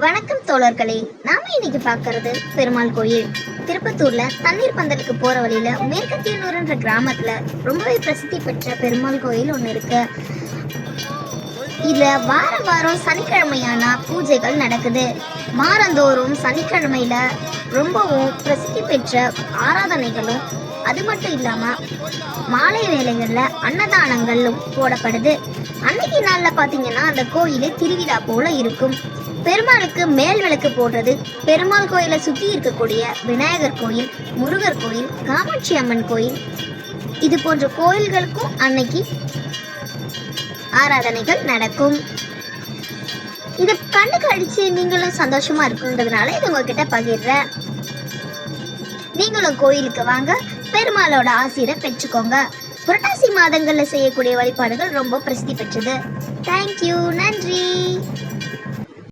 வணக்கம் தோழர்களே, நாம இன்னைக்கு பாக்குறது பெருமாள் கோயில். திருப்பத்தூர்ல தண்ணீர் பந்தலுக்கு போற வழியில மேற்கத்தியனூர்ன்ற கிராமத்துல ரொம்பவே பிரசித்தி பெற்ற பெருமாள் கோயில் ஒண்ணு இருக்கு. இதுல வாரம் சனிக்கிழமையான பூஜைகள் நடக்குது. வாரந்தோறும் சனிக்கிழமையில ரொம்பவும் பிரசித்தி பெற்ற ஆராதனைகளும், அது மட்டும் இல்லாம மாலை வேளைகள்ல அன்னதானங்களும் போடப்படுது. அன்னைக்கு நாள்ல பாத்தீங்கன்னா அந்த கோயிலே திருவிழா போல இருக்கும். பெருமாளுக்கு மேல் விளக்கு போடுறது, பெருமாள் கோயிலை சுத்தி இருக்கக்கூடிய விநாயகர் கோயில், முருகர் கோயில், காமாட்சி அம்மன் கோயில், இது போன்ற கோயில்களுக்கும் அன்னைக்கு ஆராதனைகள் நடக்கும். இதை கண்டு கழிச்சு நீங்களும் சந்தோஷமா இருக்குன்றதுனால இது உங்ககிட்ட பகிர்றேன். நீங்களும் கோயிலுக்கு வாங்க, பெருமாளோட ஆசீரை பெற்றுக்கோங்க. புரட்டாசி மாதங்கள்ல செய்யக்கூடிய வழிபாடுகள் ரொம்ப பிரசித்தி பெற்றது. தேங்க்யூ, நன்றி.